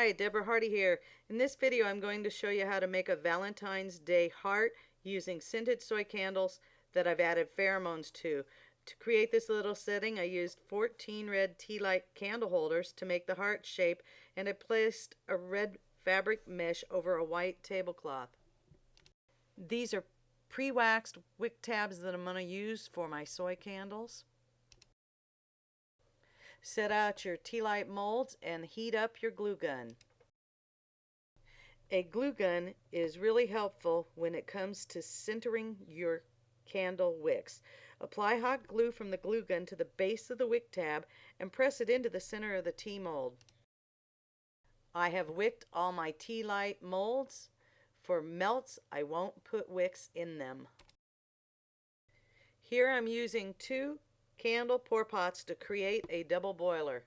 Hi, Deborah Hardy here. In this video I'm going to show you how to make a Valentine's Day heart using scented soy candles that I've added pheromones to. To create this little setting I used 14 red tea light candle holders to make the heart shape, and I placed a red fabric mesh over a white tablecloth. These are pre-waxed wick tabs that I'm going to use for my soy candles. Set out your tea light molds and heat up your glue gun. A glue gun is really helpful when it comes to centering your candle wicks. Apply hot glue from the glue gun to the base of the wick tab and press it into the center of the tea mold. I have wicked all my tea light molds. For melts, I won't put wicks in them. Here I'm using 2 candle pour pots to create a double boiler.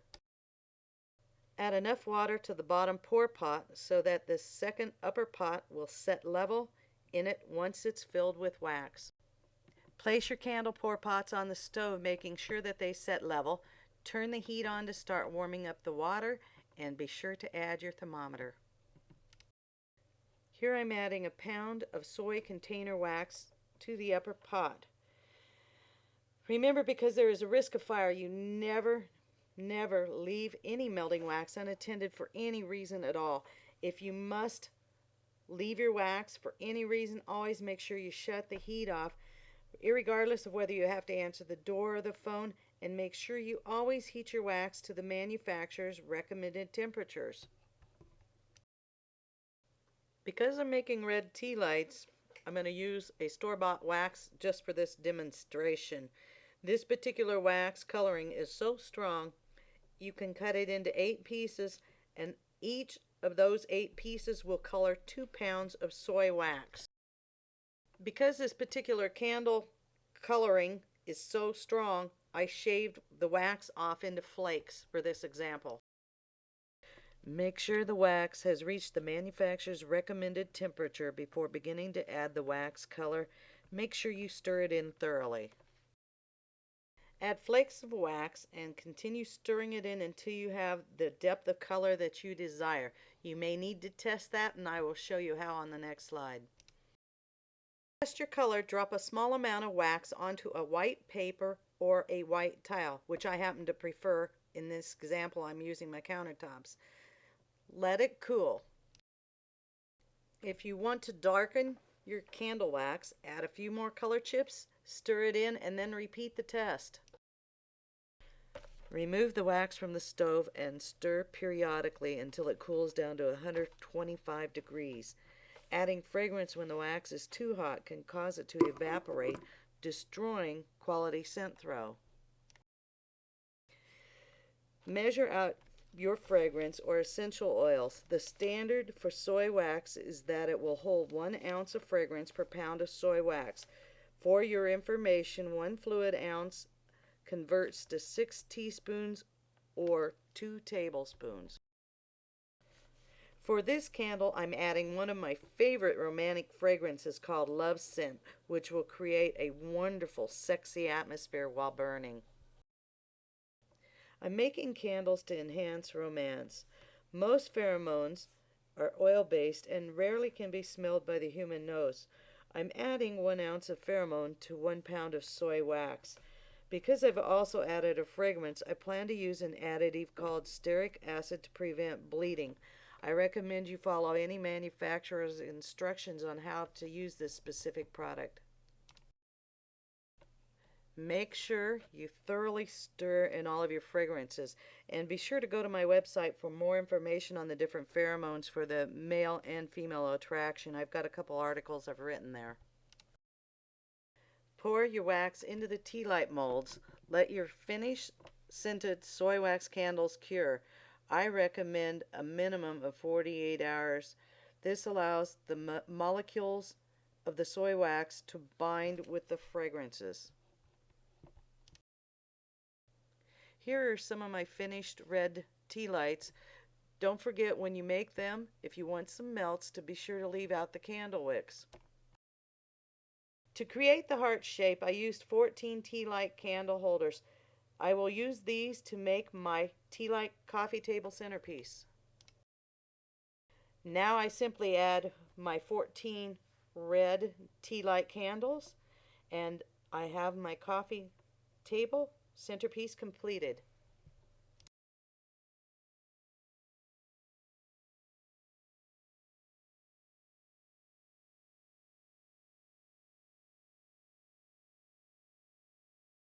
Add enough water to the bottom pour pot so that the second upper pot will set level in it once it's filled with wax. Place your candle pour pots on the stove, making sure that they set level. Turn the heat on to start warming up the water, and be sure to add your thermometer. Here I'm adding a pound of soy container wax to the upper pot. Remember, because there is a risk of fire, you never leave any melting wax unattended for any reason at all. If you must leave your wax for any reason, always make sure you shut the heat off, irregardless of whether you have to answer the door or the phone, and make sure you always heat your wax to the manufacturer's recommended temperatures. Because I'm making red tea lights, I'm going to use a store-bought wax just for this demonstration. This particular wax coloring is so strong you can cut it into 8 pieces, and each of those 8 pieces will color 2 pounds of soy wax. Because this particular candle coloring is so strong, I shaved the wax off into flakes for this example. Make sure the wax has reached the manufacturer's recommended temperature before beginning to add the wax color. Make sure you stir it in thoroughly. Add flakes of wax and continue stirring it in until you have the depth of color that you desire. You may need to test that, and I will show you how on the next slide. To test your color, drop a small amount of wax onto a white paper or a white tile, which I happen to prefer. In this example, I'm using my countertops. Let it cool. If you want to darken your candle wax, add a few more color chips, stir it in, and then repeat the test. Remove the wax from the stove and stir periodically until it cools down to 125 degrees. Adding fragrance when the wax is too hot can cause it to evaporate, destroying quality scent throw. Measure out your fragrance or essential oils. The standard for soy wax is that it will hold 1 ounce of fragrance per pound of soy wax. For your information, 1 fluid ounce converts to 6 teaspoons or 2 tablespoons. For this candle, I'm adding one of my favorite romantic fragrances called Love Scent, which will create a wonderful, sexy atmosphere while burning. I'm making candles to enhance romance. Most pheromones are oil-based and rarely can be smelled by the human nose. I'm adding 1 ounce of pheromone to 1 pound of soy wax. Because I've also added a fragrance, I plan to use an additive called stearic acid to prevent bleeding. I recommend you follow any manufacturer's instructions on how to use this specific product. Make sure you thoroughly stir in all of your fragrances, and be sure to go to my website for more information on the different pheromones for the male and female attraction. I've got a couple articles I've written there. Pour your wax into the tea light molds. Let your finished scented soy wax candles cure. I recommend a minimum of 48 hours. This allows the molecules of the soy wax to bind with the fragrances. Here are some of my finished red tea lights. Don't forget, when you make them, if you want some melts, to be sure to leave out the candle wicks. To create the heart shape, I used 14 tea light candle holders. I will use these to make my tea light coffee table centerpiece. Now I simply add my 14 red tea light candles, and I have my coffee table centerpiece completed.